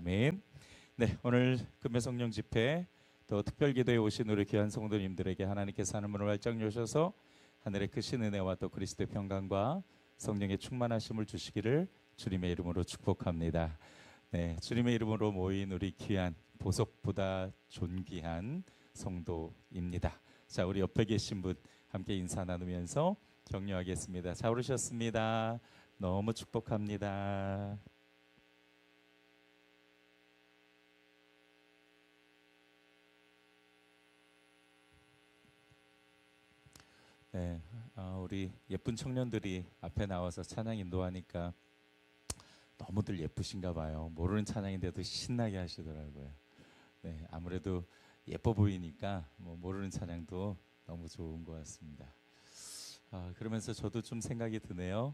아멘. 네, 오늘 금요 성령 집회 또 특별 기도에 오신 우리 귀한 성도님들에게 하나님께서 하늘문을 활짝 여셔서 하늘의 크신 은혜와 또 그리스도의 평강과 성령의 충만하심을 주시기를 주님의 이름으로 축복합니다. 네, 주님의 이름으로 모인 우리 귀한 보석보다 존귀한 성도입니다. 자, 우리 옆에 계신 분 함께 인사 나누면서 격려하겠습니다. 잘 오르셨습니다. 너무 축복합니다. 네, 우리 예쁜 청년들이 앞에 나와서 찬양 인도하니까 너무들 예쁘신가 봐요. 모르는 찬양인데도 신나게 하시더라고요. 네, 아무래도 예뻐 보이니까 모르는 찬양도 너무 좋은 것 같습니다. 그러면서 저도 좀 생각이 드네요.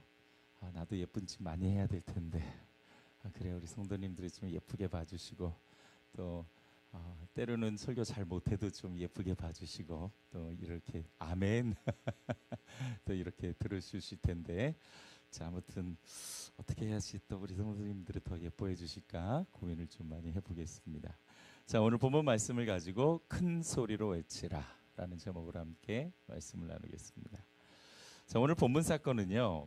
나도 예쁜 짓 많이 해야 될 텐데. 그래요, 우리 성도님들이 좀 예쁘게 봐주시고 또 때로는 설교 잘 못해도 좀 예쁘게 봐주시고 또 이렇게 아멘 또 이렇게 들으실 텐데, 자, 아무튼 어떻게 해야지 또 우리 성도님들을 더 예뻐해 주실까 고민을 좀 많이 해보겠습니다. 자, 오늘 본문 말씀을 가지고 큰 소리로 외치라 라는 제목으로 함께 말씀을 나누겠습니다. 자, 오늘 본문 사건은요,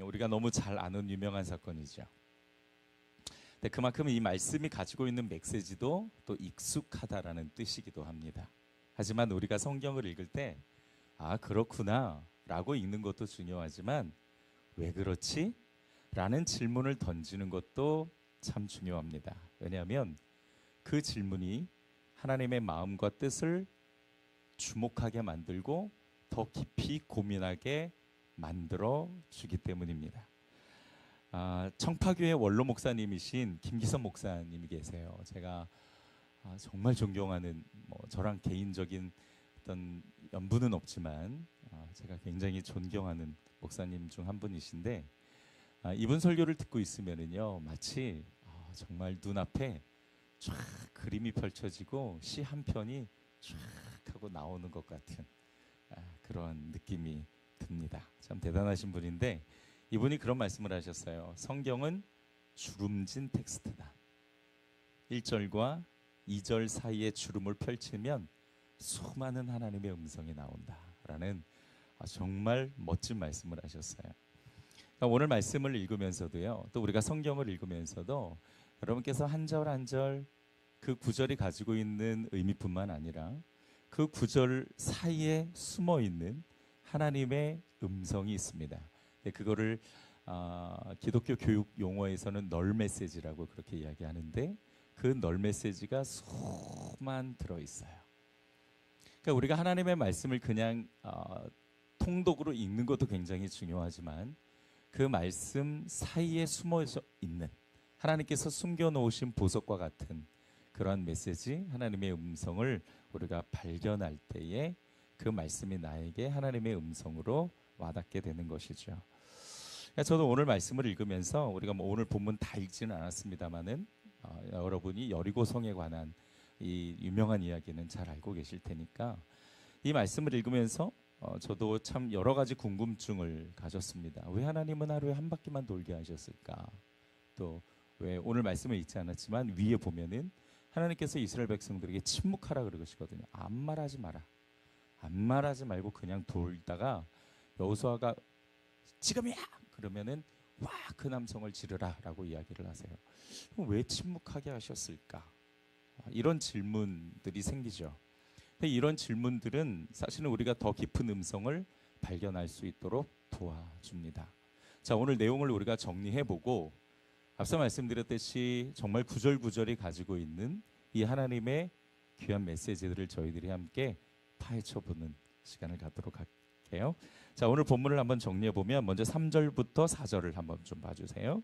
우리가 너무 잘 아는 유명한 사건이죠. 네, 그만큼 이 말씀이 가지고 있는 메시지도 또 익숙하다라는 뜻이기도 합니다. 하지만 우리가 성경을 읽을 때 그렇구나 라고 읽는 것도 중요하지만 왜 그렇지? 라는 질문을 던지는 것도 참 중요합니다. 왜냐하면 그 질문이 하나님의 마음과 뜻을 주목하게 만들고 더 깊이 고민하게 만들어 주기 때문입니다. 청파교회 원로 목사님이신 김기선 목사님이 계세요. 제가 정말 존경하는, 저랑 개인적인 어떤 연분은 없지만 제가 굉장히 존경하는 목사님 중 한 분이신데, 이분 설교를 듣고 있으면은요 마치 정말 눈앞에 쫙 그림이 펼쳐지고 시 한 편이 쫙 하고 나오는 것 같은 그런 느낌이 듭니다. 참 대단하신 분인데, 이분이 그런 말씀을 하셨어요. 성경은 주름진 텍스트다. 1절과 2절 사이에 주름을 펼치면 수많은 하나님의 음성이 나온다 라는 정말 멋진 말씀을 하셨어요. 그러니까 오늘 말씀을 읽으면서도요, 또 우리가 성경을 읽으면서도 여러분께서 한 절 한 절 그 구절이 가지고 있는 의미뿐만 아니라 그 구절 사이에 숨어있는 하나님의 음성이 있습니다. 그거를 기독교 교육 용어에서는 널 메시지라고 그렇게 이야기하는데, 그 널 메시지가 수만 들어있어요. 그러니까 우리가 하나님의 말씀을 그냥 통독으로 읽는 것도 굉장히 중요하지만 그 말씀 사이에 숨어져 있는 하나님께서 숨겨놓으신 보석과 같은 그러한 메시지, 하나님의 음성을 우리가 발견할 때에 그 말씀이 나에게 하나님의 음성으로 와닿게 되는 것이죠. 저도 오늘 말씀을 읽으면서 우리가 오늘 본문 다 읽지는 않았습니다만은 여러분이 여리고성에 관한 이 유명한 이야기는 잘 알고 계실 테니까 이 말씀을 읽으면서 저도 참 여러 가지 궁금증을 가졌습니다. 왜 하나님은 하루에 한 바퀴만 돌게 하셨을까? 또 왜 오늘 말씀을 읽지 않았지만 위에 보면은 하나님께서 이스라엘 백성들에게 침묵하라 그러시거든요. 아무 말하지 마라. 아무 말하지 말고 그냥 돌다가 여호수아가 지금이야! 그러면은 와, 그 남성을 지르라 라고 이야기를 하세요. 왜 침묵하게 하셨을까? 이런 질문들이 생기죠. 근데 이런 질문들은 사실은 우리가 더 깊은 음성을 발견할 수 있도록 도와줍니다. 자, 오늘 내용을 우리가 정리해보고 앞서 말씀드렸듯이 정말 구절구절이 가지고 있는 이 하나님의 귀한 메시지들을 저희들이 함께 파헤쳐보는 시간을 갖도록 할게요. 자, 오늘 본문을 한번 정리해보면 먼저 3절부터 4절을 한번 좀 봐주세요.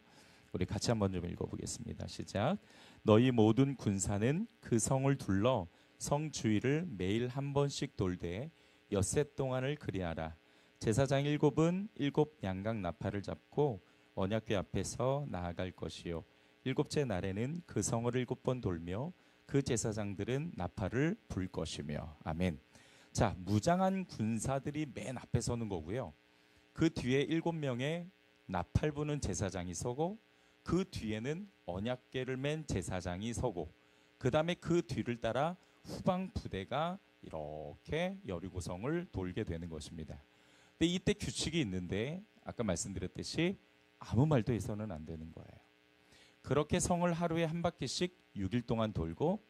우리 같이 한번 좀 읽어보겠습니다. 시작. 너희 모든 군사는 그 성을 둘러 성 주위를 매일 한 번씩 돌되 엿새 동안을 그리하라. 제사장 7은 7 양각 나팔을 잡고 언약궤 앞에서 나아갈 것이요 7째 날에는 그 성을 7번 돌며 그 제사장들은 나팔을 불 것이며. 아멘. 자, 무장한 군사들이 맨 앞에 서는 거고요. 그 뒤에 7명의 나팔 부는 제사장이 서고 그 뒤에는 언약궤를 맨 제사장이 서고 그 다음에 그 뒤를 따라 후방 부대가 이렇게 여리고성을 돌게 되는 것입니다. 근데 이때 규칙이 있는데 아까 말씀드렸듯이 아무 말도 해서는 안 되는 거예요. 그렇게 성을 하루에 한 바퀴씩 6일 동안 돌고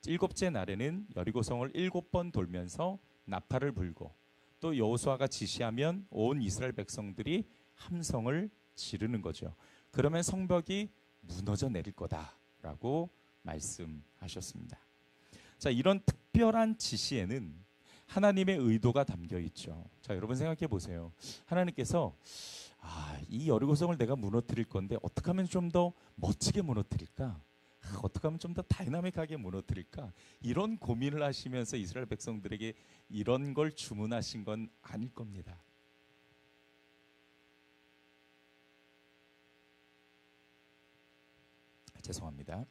7째 날에는 여리고성을 7번 돌면서 나팔을 불고 또 여호수아가 지시하면 온 이스라엘 백성들이 함성을 지르는 거죠. 그러면 성벽이 무너져 내릴 거다라고 말씀하셨습니다. 자, 이런 특별한 지시에는 하나님의 의도가 담겨 있죠. 자, 여러분 생각해 보세요. 하나님께서 이 여리고성을 내가 무너뜨릴 건데 어떻게 하면 좀 더 멋지게 무너뜨릴까? 어떻게 하면 좀 더 다이나믹하게 무너뜨릴까? 이런 고민을 하시면서 이스라엘 백성들에게 이런 걸 주문하신 건 아닐 겁니다. 죄송합니다.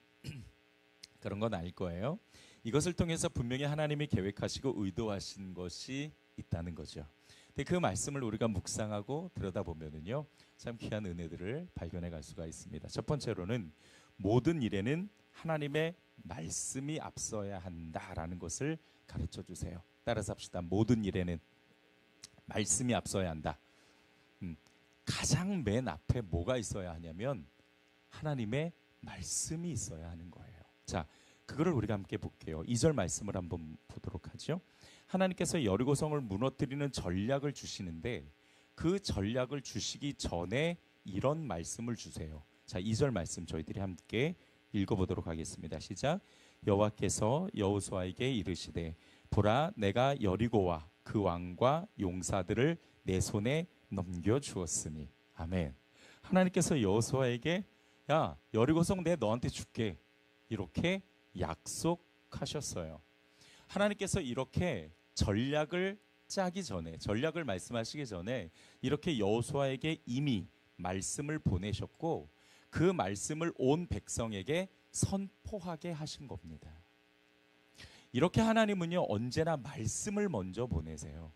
그런 건 아닐 거예요. 이것을 통해서 분명히 하나님이 계획하시고 의도하신 것이 있다는 거죠. 근데 그 말씀을 우리가 묵상하고 들여다보면은요, 참 귀한 은혜들을 발견해 갈 수가 있습니다. 첫 번째로는 모든 일에는 하나님의 말씀이 앞서야 한다라는 것을 가르쳐 주세요. 따라서 합시다. 모든 일에는 말씀이 앞서야 한다. 가장 맨 앞에 뭐가 있어야 하냐면 하나님의 말씀이 있어야 하는 거예요. 자, 그거를 우리가 함께 볼게요. 2절 말씀을 한번 보도록 하죠. 하나님께서 여리고성을 무너뜨리는 전략을 주시는데 그 전략을 주시기 전에 이런 말씀을 주세요. 자, 2절 말씀 저희들이 함께 읽어보도록 하겠습니다. 시작. 여호와께서 여호수아에게 이르시되 보라 내가 여리고와 그 왕과 용사들을 내 손에 넘겨주었으니. 아멘. 하나님께서 여호수아에게 야, 여리고성 내 너한테 줄게 이렇게 약속하셨어요. 하나님께서 이렇게 전략을 짜기 전에, 전략을 말씀하시기 전에 이렇게 여호수아에게 이미 말씀을 보내셨고 그 말씀을 온 백성에게 선포하게 하신 겁니다. 이렇게 하나님은요, 언제나 말씀을 먼저 보내세요.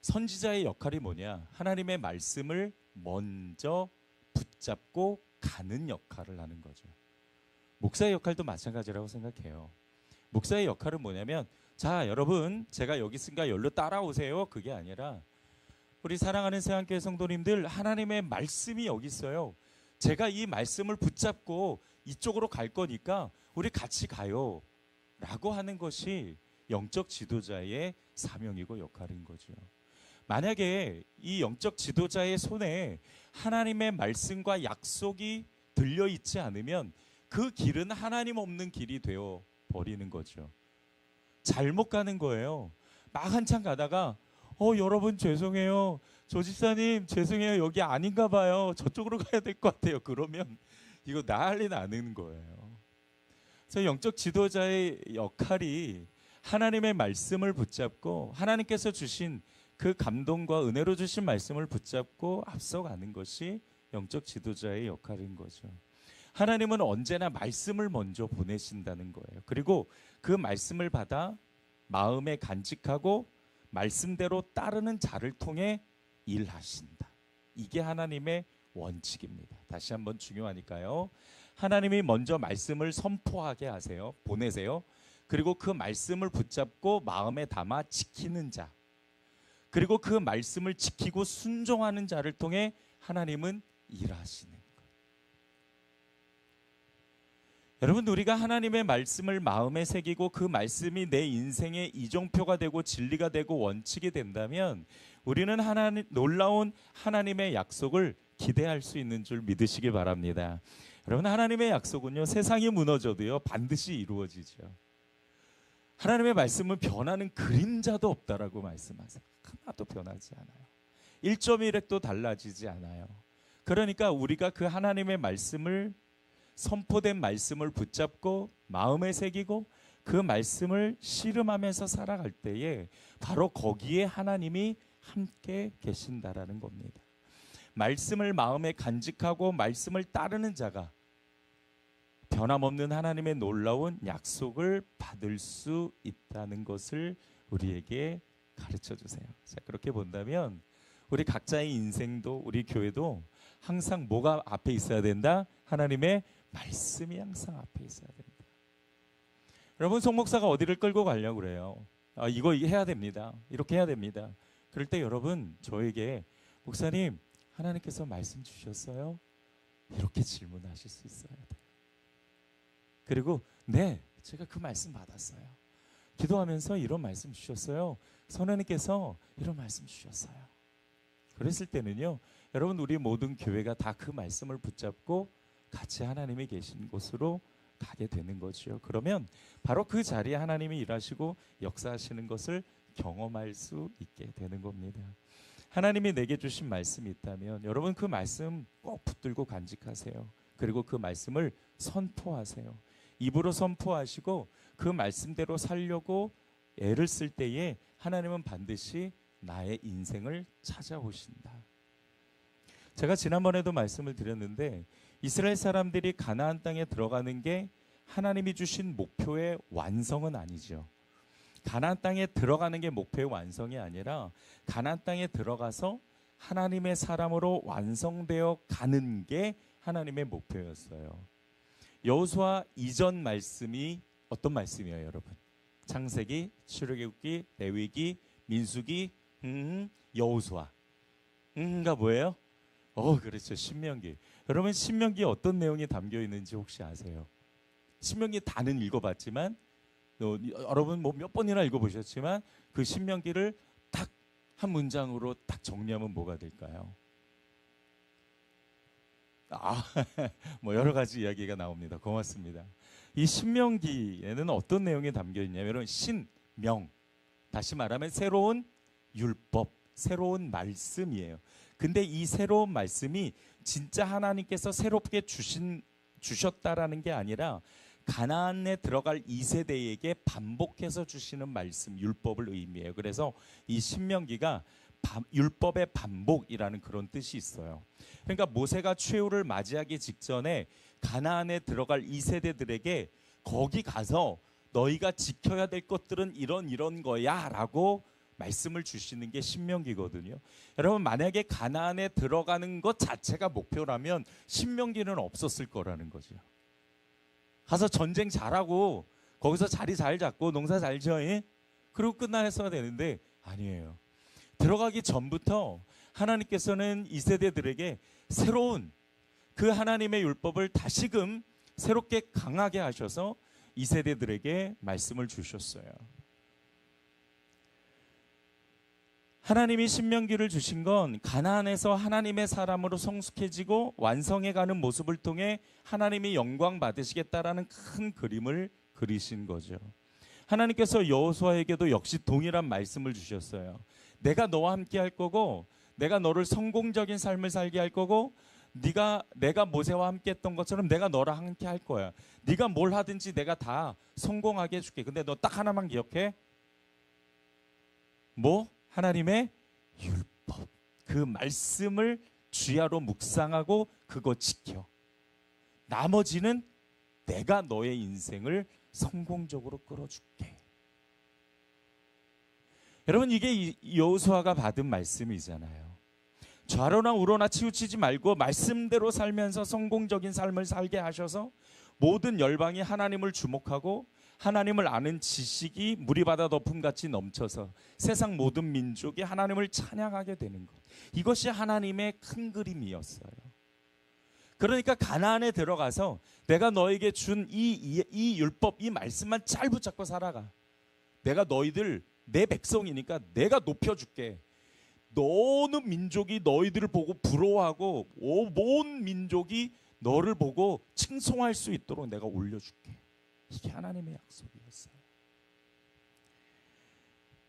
선지자의 역할이 뭐냐? 하나님의 말씀을 먼저 붙잡고 가는 역할을 하는 거죠. 목사의 역할도 마찬가지라고 생각해요. 목사의 역할은 뭐냐면, 자, 여러분, 제가 여기 있으니까 여기로 따라오세요. 그게 아니라 우리 사랑하는 새한교회 성도님들, 하나님의 말씀이 여기 있어요. 제가 이 말씀을 붙잡고 이쪽으로 갈 거니까 우리 같이 가요 라고 하는 것이 영적 지도자의 사명이고 역할인 거죠. 만약에 이 영적 지도자의 손에 하나님의 말씀과 약속이 들려있지 않으면 그 길은 하나님 없는 길이 되어 버리는 거죠. 잘못 가는 거예요. 막 한참 가다가 여러분 죄송해요. 조 집사님 죄송해요. 여기 아닌가 봐요. 저쪽으로 가야 될 것 같아요. 그러면 이거 난리 나는 거예요. 그래서 영적 지도자의 역할이 하나님의 말씀을 붙잡고 하나님께서 주신 그 감동과 은혜로 주신 말씀을 붙잡고 앞서가는 것이 영적 지도자의 역할인 거죠. 하나님은 언제나 말씀을 먼저 보내신다는 거예요. 그리고 그 말씀을 받아 마음에 간직하고 말씀대로 따르는 자를 통해 일하신다. 이게 하나님의 원칙입니다. 다시 한번 중요하니까요. 하나님이 먼저 말씀을 선포하게 하세요. 보내세요. 그리고 그 말씀을 붙잡고 마음에 담아 지키는 자, 그리고 그 말씀을 지키고 순종하는 자를 통해 하나님은 일하시는 것. 여러분, 우리가 하나님의 말씀을 마음에 새기고 그 말씀이 내 인생의 이정표가 되고 진리가 되고 원칙이 된다면 우리는 놀라운 하나님의 약속을 기대할 수 있는 줄 믿으시기 바랍니다. 여러분, 하나님의 약속은요, 세상이 무너져도요 반드시 이루어지죠. 하나님의 말씀은 변하는 그림자도 없다라고 말씀하세요. 하나도 변하지 않아요. 1.1획도 달라지지 않아요. 그러니까 우리가 그 하나님의 말씀을, 선포된 말씀을 붙잡고 마음에 새기고 그 말씀을 씨름하면서 살아갈 때에 바로 거기에 하나님이 함께 계신다라는 겁니다. 말씀을 마음에 간직하고 말씀을 따르는 자가 변함없는 하나님의 놀라운 약속을 받을 수 있다는 것을 우리에게 가르쳐 주세요. 자, 그렇게 본다면 우리 각자의 인생도 우리 교회도 항상 뭐가 앞에 있어야 된다? 하나님의 말씀이 항상 앞에 있어야 된다. 여러분, 송 목사가 어디를 끌고 가려고 그래요? 이거 해야 됩니다. 이렇게 해야 됩니다. 그럴 때 여러분, 저에게 목사님, 하나님께서 말씀 주셨어요? 이렇게 질문하실 수 있어야 돼요. 그리고 네, 제가 그 말씀 받았어요. 기도하면서 이런 말씀 주셨어요. 선생님께서 이런 말씀 주셨어요. 그랬을 때는요, 여러분, 우리 모든 교회가 다 그 말씀을 붙잡고 같이 하나님이 계신 곳으로 가게 되는 거죠. 그러면 바로 그 자리에 하나님이 일하시고 역사하시는 것을 경험할 수 있게 되는 겁니다. 하나님이 내게 주신 말씀이 있다면 여러분, 그 말씀 꼭 붙들고 간직하세요. 그리고 그 말씀을 선포하세요. 입으로 선포하시고 그 말씀대로 살려고 애를 쓸 때에 하나님은 반드시 나의 인생을 찾아오신다. 제가 지난번에도 말씀을 드렸는데, 이스라엘 사람들이 가나안 땅에 들어가는 게 하나님이 주신 목표의 완성은 아니죠. 가나안 땅에 들어가는 게 목표의 완성이 아니라 가나안 땅에 들어가서 하나님의 사람으로 완성되어 가는 게 하나님의 목표였어요. 여호수아 이전 말씀이 어떤 말씀이에요, 여러분? 창세기, 출애굽기, 레위기, 민수기, 여호수아가 뭐예요? 그렇죠. 신명기. 여러분, 신명기에 어떤 내용이 담겨 있는지 혹시 아세요? 신명기 다는 읽어봤지만, 여러분 뭐 몇 번이나 읽어보셨지만, 그 신명기를 딱 한 문장으로 딱 정리하면 뭐가 될까요? 뭐 여러 가지 이야기가 나옵니다. 고맙습니다. 이 신명기에는 어떤 내용이 담겨 있냐면, 신명, 다시 말하면 새로운 율법, 새로운 말씀이에요. 근데 이 새로운 말씀이 진짜 하나님께서 새롭게 주셨다라는 게 아니라 가나안에 들어갈 2세대에게 반복해서 주시는 말씀, 율법을 의미해요. 그래서 이 신명기가 율법의 반복이라는 그런 뜻이 있어요. 그러니까 모세가 최후를 맞이하기 직전에 가나안에 들어갈 2세대들에게 거기 가서 너희가 지켜야 될 것들은 이런 거야 라고 말씀을 주시는 게 신명기거든요. 여러분, 만약에 가나안에 들어가는 것 자체가 목표라면 신명기는 없었을 거라는 거죠. 가서 전쟁 잘하고 거기서 자리 잘 잡고 농사 잘 지어, 그리고 끝나야 되는데 아니에요. 들어가기 전부터 하나님께서는 이 세대들에게 새로운 그 하나님의 율법을 다시금 새롭게 강하게 하셔서 이 세대들에게 말씀을 주셨어요. 하나님이 신명기를 주신 건 가나안에서 하나님의 사람으로 성숙해지고 완성해가는 모습을 통해 하나님이 영광 받으시겠다라는 큰 그림을 그리신 거죠. 하나님께서 여호수아에게도 역시 동일한 말씀을 주셨어요. 내가 너와 함께 할 거고, 내가 너를 성공적인 삶을 살게 할 거고, 내가 모세와 함께 했던 것처럼 내가 너랑 함께 할 거야. 네가 뭘 하든지 내가 다 성공하게 해줄게. 근데 너 딱 하나만 기억해. 뭐? 하나님의 율법, 그 말씀을 주야로 묵상하고 그거 지켜. 나머지는 내가 너의 인생을 성공적으로 끌어줄게. 여러분, 이게 여호수아가 받은 말씀이잖아요. 좌로나 우로나 치우치지 말고 말씀대로 살면서 성공적인 삶을 살게 하셔서 모든 열방이 하나님을 주목하고 하나님을 아는 지식이 물이 바다 덮음같이 넘쳐서 세상 모든 민족이 하나님을 찬양하게 되는 것, 이것이 하나님의 큰 그림이었어요. 그러니까 가나안에 들어가서 내가 너에게 준 이 율법, 이 말씀만 잘 붙잡고 살아가. 내가 너희들 내 백성이니까 내가 높여줄게. 너는 민족이 너희들을 보고 부러워하고 온 민족이 너를 보고 칭송할 수 있도록 내가 올려줄게. 이게 하나님의 약속이었어요.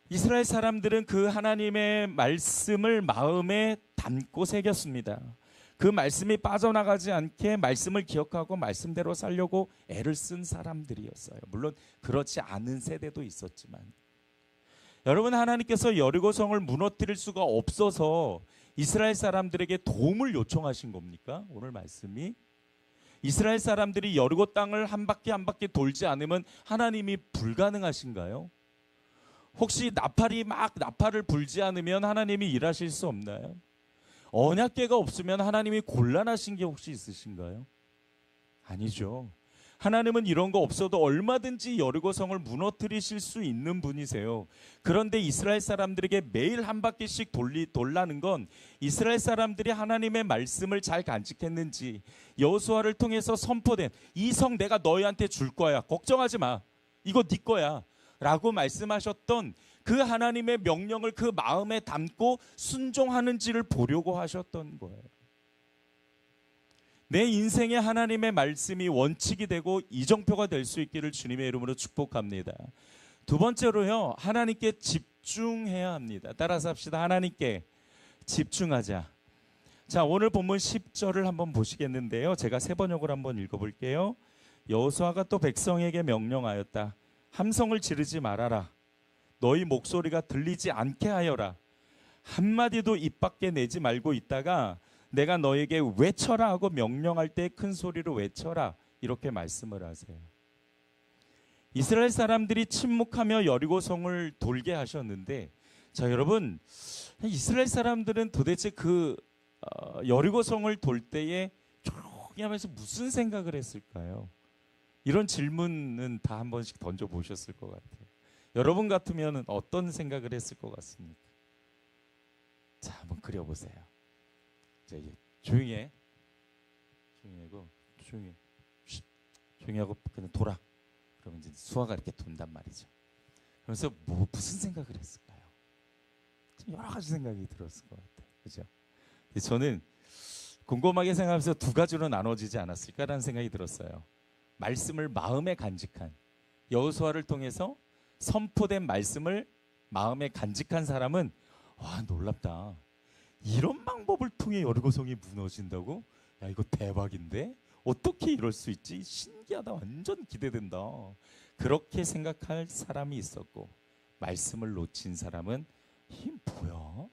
이스라엘 사람들은 그 하나님의 말씀을 마음에 담고 새겼습니다. 그 말씀이 빠져나가지 않게 말씀을 기억하고 말씀대로 살려고 애를 쓴 사람들이었어요. 물론 그렇지 않은 세대도 있었지만, 여러분, 하나님께서 여리고성을 무너뜨릴 수가 없어서 이스라엘 사람들에게 도움을 요청하신 겁니까? 오늘 말씀이 이스라엘 사람들이 여리고 땅을 한 바퀴 한 바퀴 돌지 않으면 하나님이 불가능하신가요? 혹시 나팔을 불지 않으면 하나님이 일하실 수 없나요? 언약궤가 없으면 하나님이 곤란하신 게 혹시 있으신가요? 아니죠. 하나님은 이런 거 없어도 얼마든지 여리고성을 무너뜨리실 수 있는 분이세요. 그런데 이스라엘 사람들에게 매일 한 바퀴씩 돌라는 건 이스라엘 사람들이 하나님의 말씀을 잘 간직했는지, 여호수아를 통해서 선포된 이 성 내가 너희한테 줄 거야, 걱정하지 마, 이거 네 거야 라고 말씀하셨던 그 하나님의 명령을 그 마음에 담고 순종하는지를 보려고 하셨던 거예요. 내 인생에 하나님의 말씀이 원칙이 되고 이정표가 될 수 있기를 주님의 이름으로 축복합니다. 두 번째로요, 하나님께 집중해야 합니다. 따라서 합시다. 하나님께 집중하자. 자, 오늘 본문 10절을 한번 보시겠는데요, 제가 세 번역을 한번 읽어볼게요. 여호수아가 또 백성에게 명령하였다. 함성을 지르지 말아라. 너희 목소리가 들리지 않게 하여라. 한마디도 입 밖에 내지 말고 있다가 내가 너에게 외쳐라 하고 명령할 때 큰 소리로 외쳐라, 이렇게 말씀을 하세요. 이스라엘 사람들이 침묵하며 여리고성을 돌게 하셨는데, 자 여러분, 이스라엘 사람들은 도대체 그 여리고성을 돌 때에 조용히 하면서 무슨 생각을 했을까요? 이런 질문은 다 한 번씩 던져보셨을 것 같아요. 여러분 같으면 어떤 생각을 했을 것 같습니까? 자, 한번 그려보세요. 자, 이제 조용히 해. 조용히 하고, 조용히 하고 그냥 돌아. 그러면 이제 수아가 이렇게 돈단 말이죠. 그래서 무슨 생각을 했을까요? 여러 가지 생각이 들었을 것 같아요. 그죠? 저는 곰곰하게 생각하면서 두 가지로 나눠지지 않았을까라는 생각이 들었어요. 말씀을 마음에 간직한, 여호수아를 통해서 선포된 말씀을 마음에 간직한 사람은, 와, 놀랍다. 이런 방법을 통해 여리고성이 무너진다고? 야, 이거 대박인데? 어떻게 이럴 수 있지? 신기하다. 완전 기대된다. 그렇게 생각할 사람이 있었고, 말씀을 놓친 사람은 이 뭐야?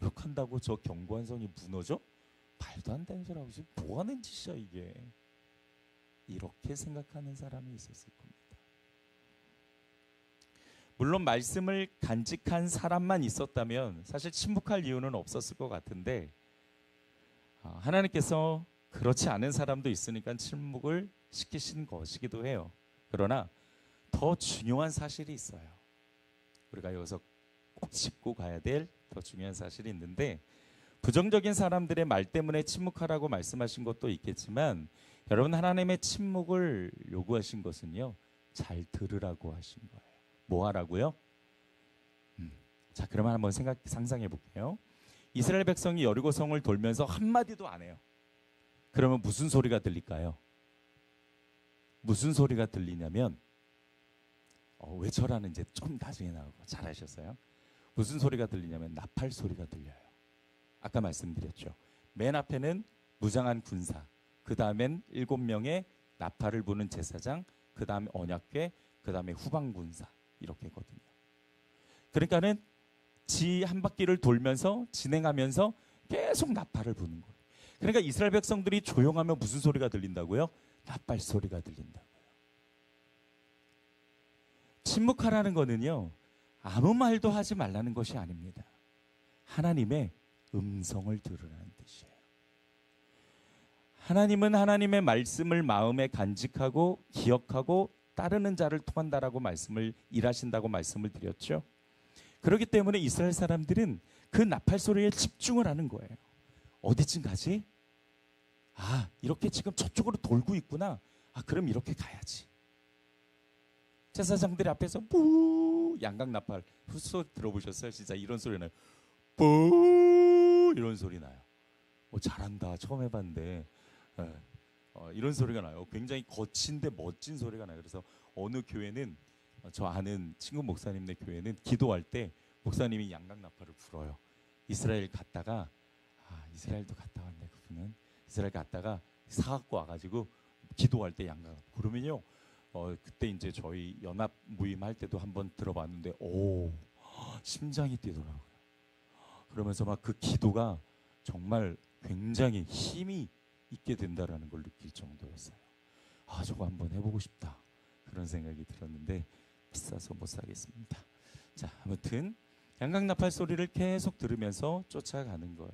이렇게 한다고 저 견고한 성이 무너져? 말도 안 되는 소리 하고 지금 뭐 하는 짓이야 이게? 이렇게 생각하는 사람이 있었을 겁니다. 물론 말씀을 간직한 사람만 있었다면 사실 침묵할 이유는 없었을 것 같은데, 하나님께서 그렇지 않은 사람도 있으니까 침묵을 시키신 것이기도 해요. 그러나 더 중요한 사실이 있어요. 우리가 여기서 꼭 짚고 가야 될 더 중요한 사실이 있는데, 부정적인 사람들의 말 때문에 침묵하라고 말씀하신 것도 있겠지만, 여러분, 하나님의 침묵을 요구하신 것은요, 잘 들으라고 하신 거예요. 뭐 하라고요? 자, 그러면 한번 상상해 볼게요. 이스라엘 백성이 여리고성을 돌면서 한마디도 안 해요. 그러면 무슨 소리가 들릴까요? 무슨 소리가 들리냐면, 외쳐라는 이제 좀 나중에 나오고, 잘하셨어요. 무슨 소리가 들리냐면 나팔 소리가 들려요. 아까 말씀드렸죠. 맨 앞에는 무장한 군사, 그 다음엔 7명의 나팔을 부는 제사장, 그 다음에 언약궤, 그 다음에 후방군사, 이렇게 거든요. 그러니까는 지 한 바퀴를 돌면서 진행하면서 계속 나팔을 부는 거예요. 그러니까 이스라엘 백성들이 조용하면 무슨 소리가 들린다고요? 나팔 소리가 들린다고요. 침묵하라는 거는요, 아무 말도 하지 말라는 것이 아닙니다. 하나님의 음성을 들으라는 뜻이에요. 하나님은 하나님의 말씀을 마음에 간직하고 기억하고 따르는 자를 통한다라고 말씀을 일하신다고 말씀을 드렸죠. 그렇기 때문에 이스라엘 사람들은 그 나팔 소리에 집중을 하는 거예요. 어디쯤 가지? 아, 이렇게 지금 저쪽으로 돌고 있구나. 아, 그럼 이렇게 가야지. 제사장들 앞에서 뿌, 양각 나팔 소리 들어보셨어요? 진짜 이런 소리 나요. 뿌, 이런 소리 나요. 잘한다. 처음 해봤는데 이런 소리가 나요. 굉장히 거친데 멋진 소리가 나요. 그래서 어느 교회는, 저 아는 친구 목사님네 교회는 기도할 때 목사님이 양각 나팔을 불어요. 이스라엘 갔다가, 이스라엘도 갔다 왔네 그분은. 이스라엘 갔다가 사갖고 와가지고 기도할 때 양각. 그러면요, 그때 이제 저희 연합 모임 할 때도 한번 들어봤는데, 심장이 뛰더라고요. 그러면서 막 그 기도가 정말 굉장히 힘이 있게 된다라는 걸 느낄 정도였어요. 저거 한번 해보고 싶다, 그런 생각이 들었는데 비싸서 못 사겠습니다. 자, 아무튼 양각 나팔 소리를 계속 들으면서 쫓아가는 거예요.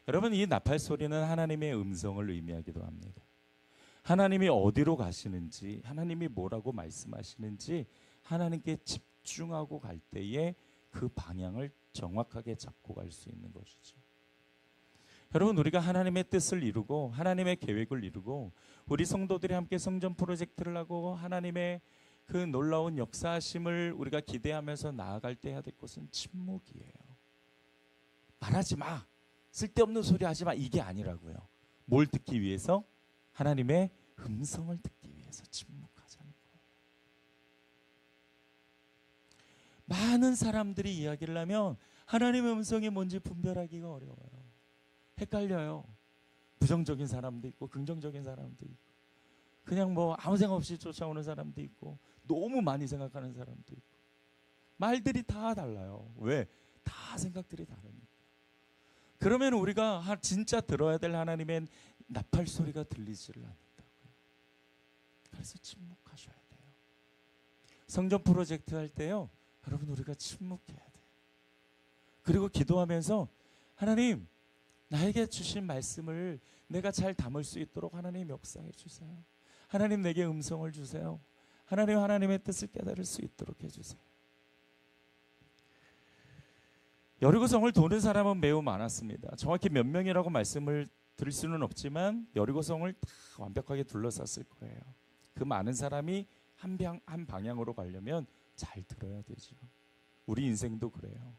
여러분, 이 나팔 소리는 하나님의 음성을 의미하기도 합니다. 하나님이 어디로 가시는지, 하나님이 뭐라고 말씀하시는지 하나님께 집중하고 갈 때에 그 방향을 정확하게 잡고 갈 수 있는 것이죠. 여러분, 우리가 하나님의 뜻을 이루고 하나님의 계획을 이루고 우리 성도들이 함께 성전 프로젝트를 하고 하나님의 그 놀라운 역사하심을 우리가 기대하면서 나아갈 때 해야 될 것은 침묵이에요. 말하지 마, 쓸데없는 소리 하지 마, 이게 아니라고요. 뭘 듣기 위해서? 하나님의 음성을 듣기 위해서 침묵하자는 거예요. 많은 사람들이 이야기를 하면 하나님의 음성이 뭔지 분별하기가 어려워요. 헷갈려요. 부정적인 사람도 있고 긍정적인 사람도 있고 그냥 뭐 아무 생각 없이 쫓아오는 사람도 있고 너무 많이 생각하는 사람도 있고 말들이 다 달라요. 왜? 다 생각들이 다르니까. 그러면 우리가 진짜 들어야 될 하나님의 나팔 소리가 들리지를 않는다고요. 그래서 침묵하셔야 돼요. 성전 프로젝트 할 때요, 여러분 우리가 침묵해야 돼요. 그리고 기도하면서 하나님, 나에게 주신 말씀을 내가 잘 담을 수 있도록 하나님 역사해 주세요. 하나님 내게 음성을 주세요. 하나님, 하나님의 뜻을 깨달을 수 있도록 해주세요. 여리고성을 도는 사람은 매우 많았습니다. 정확히 몇 명이라고 말씀을 드릴 수는 없지만 여리고성을 다 완벽하게 둘러쌌을 거예요. 그 많은 사람이 한 방향으로 가려면 잘 들어야 되죠. 우리 인생도 그래요.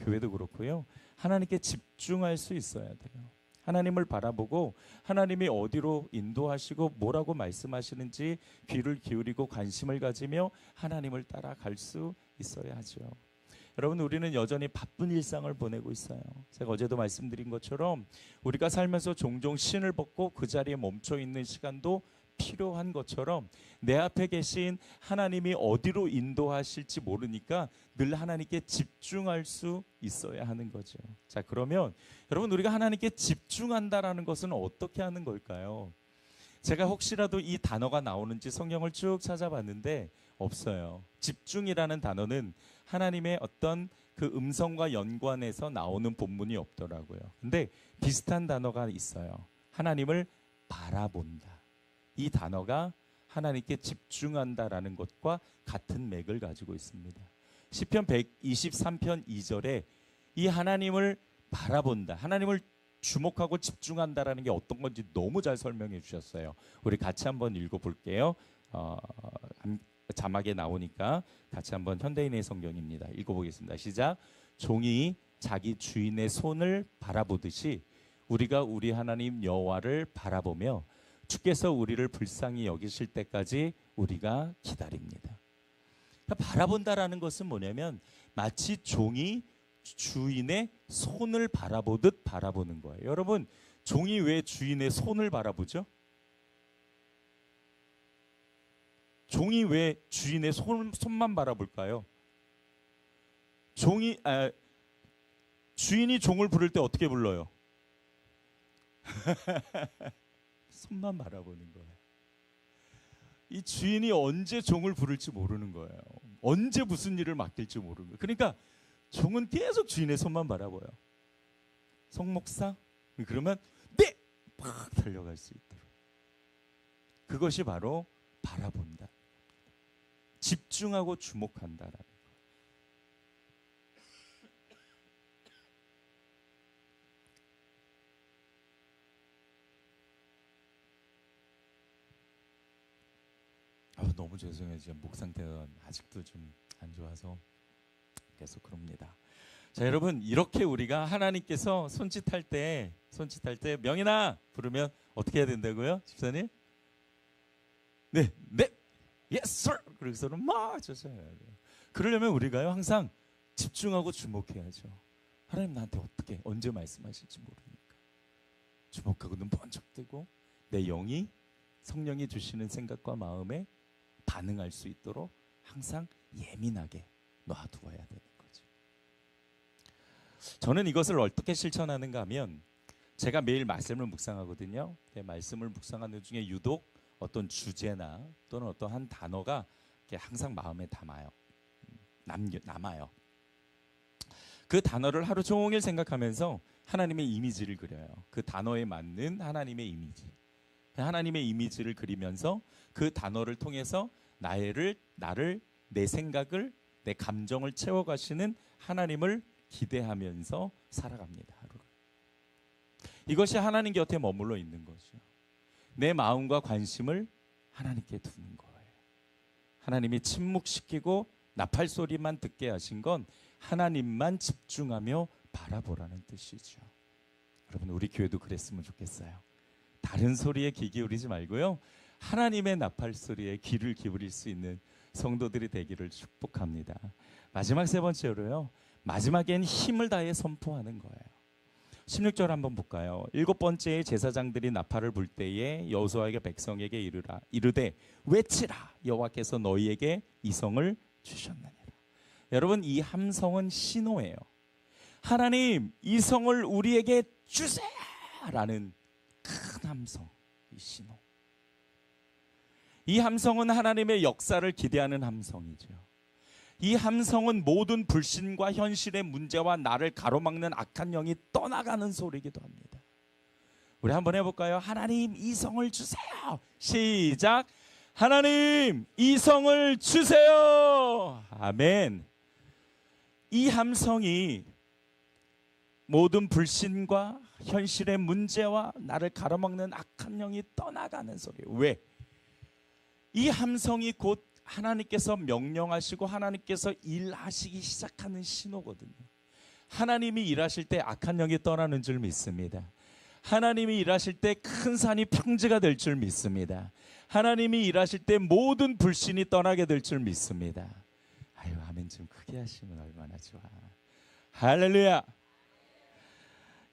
교회도 그렇고요. 하나님께 집중할 수 있어야 돼요. 하나님을 바라보고 하나님이 어디로 인도하시고 뭐라고 말씀하시는지 귀를 기울이고 관심을 가지며 하나님을 따라갈 수 있어야 하죠. 여러분, 우리는 여전히 바쁜 일상을 보내고 있어요. 제가 어제도 말씀드린 것처럼 우리가 살면서 종종 신을 벗고 그 자리에 멈춰 있는 시간도 필요한 것처럼 내 앞에 계신 하나님이 어디로 인도하실지 모르니까 늘 하나님께 집중할 수 있어야 하는 거죠. 자, 그러면 여러분, 우리가 하나님께 집중한다라는 것은 어떻게 하는 걸까요? 제가 혹시라도 이 단어가 나오는지 성경을 쭉 찾아봤는데 없어요. 집중이라는 단어는 하나님의 어떤 그 음성과 연관해서 나오는 본문이 없더라고요. 근데 비슷한 단어가 있어요. 하나님을 바라본다. 이 단어가 하나님께 집중한다라는 것과 같은 맥을 가지고 있습니다. 시편 123편 2절에 이 하나님을 바라본다, 하나님을 주목하고 집중한다라는 게 어떤 건지 너무 잘 설명해 주셨어요. 우리 같이 한번 읽어볼게요. 자막에 나오니까 같이 한번 현대인의 성경입니다. 읽어보겠습니다. 시작. 종이 자기 주인의 손을 바라보듯이 우리가 우리 하나님 여호와를 바라보며 주께서 우리를 불쌍히 여기실 때까지 우리가 기다립니다. 그러니까 바라본다라는 것은 뭐냐면 마치 종이 주인의 손을 바라보듯 바라보는 거예요. 여러분, 종이 왜 주인의 손을 바라보죠? 종이 왜 주인의 손만 바라볼까요? 주인이 종을 부를 때 어떻게 불러요? 손만 바라보는 거예요. 이 주인이 언제 종을 부를지 모르는 거예요. 언제 무슨 일을 맡길지 모르는 거예요. 그러니까 종은 계속 주인의 손만 바라봐요. 성목사? 그러면 네! 팍 달려갈 수 있도록. 그것이 바로 바라본다. 집중하고 주목한다라는 거예요. 너무 죄송해요. 지금 목 상태가 아직도 좀 안 좋아서 계속 그럽니다. 자, 여러분, 이렇게 우리가 하나님께서 손짓할 때 명인아 부르면 어떻게 해야 된다고요? 집사님? 네, yes sir. 그래서는 막 쫓아야 돼요. 그러려면 우리가요 항상 집중하고 주목해야죠. 하나님 나한테 어떻게 언제 말씀하실지 모르니까 주목하고 눈 번쩍 뜨고 내 영이 성령이 주시는 생각과 마음에 반응할 수 있도록 항상 예민하게 놔두어야 되는 거죠. 저는 이것을 어떻게 실천하는가 하면 제가 매일 말씀을 묵상하거든요. 말씀을 묵상하는 중에 유독 어떤 주제나 또는 어떤 한 단어가 항상 마음에 남아요. 그 단어를 하루 종일 생각하면서 하나님의 이미지를 그려요. 그 단어에 맞는 하나님의 이미지. 하나님의 이미지를 그리면서 그 단어를 통해서 나를, 내 생각을, 내 감정을 채워가시는 하나님을 기대하면서 살아갑니다. 하루를. 이것이 하나님 곁에 머물러 있는 거죠. 내 마음과 관심을 하나님께 두는 거예요. 하나님이 침묵시키고 나팔 소리만 듣게 하신 건 하나님만 집중하며 바라보라는 뜻이죠. 여러분, 우리 교회도 그랬으면 좋겠어요. 다른 소리에 귀 기울이지 말고요, 하나님의 나팔 소리에 귀를 기울일 수 있는 성도들이 되기를 축복합니다. 마지막 세 번째로요, 마지막엔 힘을 다해 선포하는 거예요. 16절 한번 볼까요? 7번째 제사장들이 나팔을 불 때에 여호수아에게 백성에게 이르되 외치라, 여호와께서 너희에게 이성을 주셨느니라. 여러분, 이 함성은 신호예요. 하나님, 이성을 우리에게 주세요 라는 큰 함성, 이 신호. 이 함성은 하나님의 역사를 기대하는 함성이죠. 이 함성은 모든 불신과 현실의 문제와 나를 가로막는 악한 영이 떠나가는 소리이기도 합니다. 우리 한번 해볼까요? 하나님, 이성을 주세요. 시작. 하나님, 이성을 주세요. 아멘. 이 함성이 모든 불신과 현실의 문제와 나를 가로막는 악한 영이 떠나가는 소리예요. 왜? 이 함성이 곧 하나님께서 명령하시고 하나님께서 일하시기 시작하는 신호거든요. 하나님이 일하실 때 악한 영이 떠나는 줄 믿습니다. 하나님이 일하실 때 큰 산이 평지가 될 줄 믿습니다. 하나님이 일하실 때 모든 불신이 떠나게 될 줄 믿습니다. 아유, 아멘 좀 크게 하시면 얼마나 좋아. 할렐루야.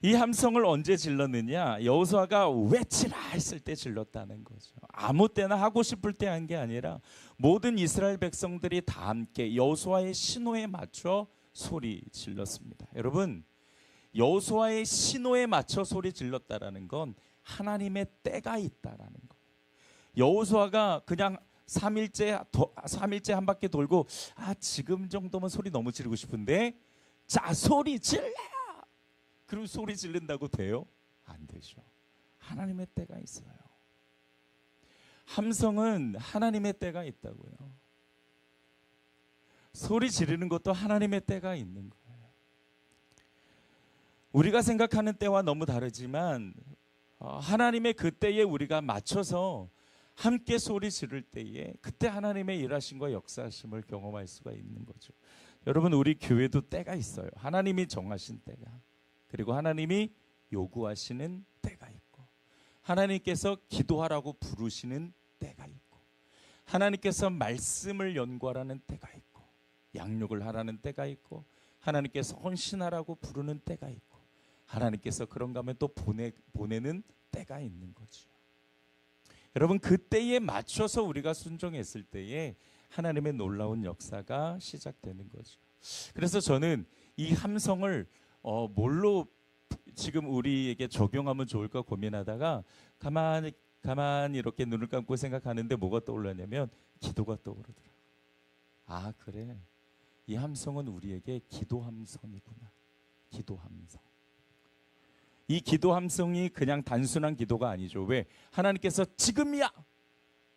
이 함성을 언제 질렀느냐? 여호수아가 외치라 했을 때 질렀다는 거죠. 아무 때나 하고 싶을 때 한 게 아니라 모든 이스라엘 백성들이 다 함께 여호수아의 신호에 맞춰 소리 질렀습니다. 여러분, 여호수아의 신호에 맞춰 소리 질렀다라는 건 하나님의 때가 있다라는 거예요. 여호수아가 그냥 3일째 한 바퀴 돌고 지금 정도면 소리 너무 지르고 싶은데 자, 소리 질러! 그럼 소리 지른다고 돼요? 안 되죠. 하나님의 때가 있어요. 함성은 하나님의 때가 있다고요. 소리 지르는 것도 하나님의 때가 있는 거예요. 우리가 생각하는 때와 너무 다르지만 하나님의 그 때에 우리가 맞춰서 함께 소리 지를 때에 그때 하나님의 일하심과 역사하심을 경험할 수가 있는 거죠. 여러분, 우리 교회도 때가 있어요. 하나님이 정하신 때가, 그리고 하나님이 요구하시는 때가 있고, 하나님께서 기도하라고 부르시는 때가 있고, 하나님께서 말씀을 연구하라는 때가 있고, 양육을 하라는 때가 있고, 하나님께서 헌신하라고 부르는 때가 있고, 하나님께서 그런가 하면 또 보내는 때가 있는 거죠. 여러분, 그 때에 맞춰서 우리가 순종했을 때에 하나님의 놀라운 역사가 시작되는 거죠. 그래서 저는 이 함성을 뭘로 지금 우리에게 적용하면 좋을까 고민하다가 가만히 이렇게 눈을 감고 생각하는데 뭐가 떠올랐냐면 기도가 떠오르더라고요. 아, 그래, 이 함성은 우리에게 기도 함성이구나. 기도 함성. 이 기도 함성이 그냥 단순한 기도가 아니죠. 왜? 하나님께서 지금이야,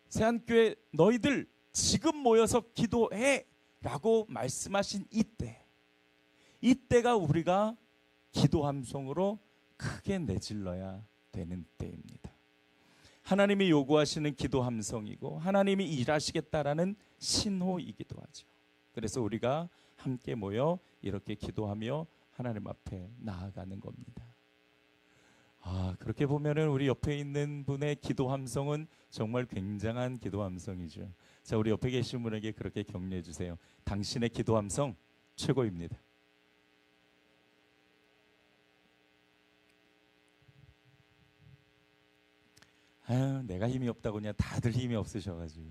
새한교회 너희들 지금 모여서 기도해 라고 말씀하신 이때가 우리가 기도 함성으로 크게 내질러야 되는 때입니다. 하나님이 요구하시는 기도 함성이고 하나님이 일하시겠다라는 신호이기도 하죠. 그래서 우리가 함께 모여 이렇게 기도하며 하나님 앞에 나아가는 겁니다. 그렇게 보면은 우리 옆에 있는 분의 기도 함성은 정말 굉장한 기도 함성이죠. 자, 우리 옆에 계신 분에게 그렇게 격려해 주세요. 당신의 기도 함성 최고입니다. 내가 힘이 없다고 그냥 다들 힘이 없으셔가지고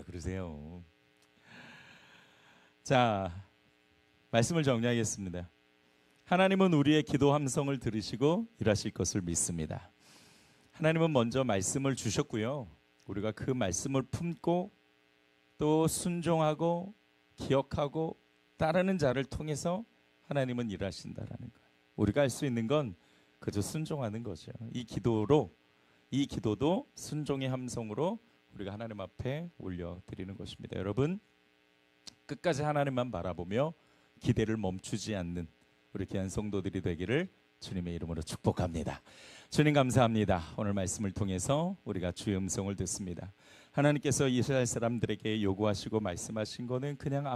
그러세요. 자, 말씀을 정리하겠습니다. 하나님은 우리의 기도 함성을 들으시고 일하실 것을 믿습니다. 하나님은 먼저 말씀을 주셨고요, 우리가 그 말씀을 품고 또 순종하고 기억하고 따르는 자를 통해서 하나님은 일하신다라는 거예요. 우리가 할 수 있는 건 그저 순종하는 거죠. 이 기도도 순종의 함성으로 우리가 하나님 앞에 올려드리는 것입니다. 여러분, 끝까지 하나님만 바라보며 기대를 멈추지 않는 우리 귀한 성도들이 되기를 주님의 이름으로 축복합니다. 주님 감사합니다. 오늘 말씀을 통해서 우리가 주의 음성을 듣습니다. 하나님께서 이스라엘 사람들에게 요구하시고 말씀하신 거는 그냥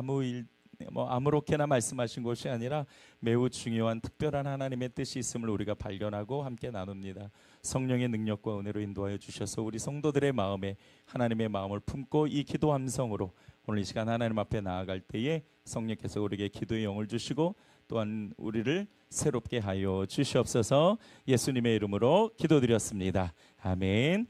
아무렇게나 말씀하신 것이 아니라 매우 중요한 특별한 하나님의 뜻이 있음을 우리가 발견하고 함께 나눕니다. 성령의 능력과 은혜로 인도하여 주셔서 우리 성도들의 마음에 하나님의 마음을 품고 이 기도 함성으로 오늘 이 시간 하나님 앞에 나아갈 때에 성령께서 우리에게 기도의 영을 주시고 또한 우리를 새롭게 하여 주시옵소서. 예수님의 이름으로 기도드렸습니다. 아멘.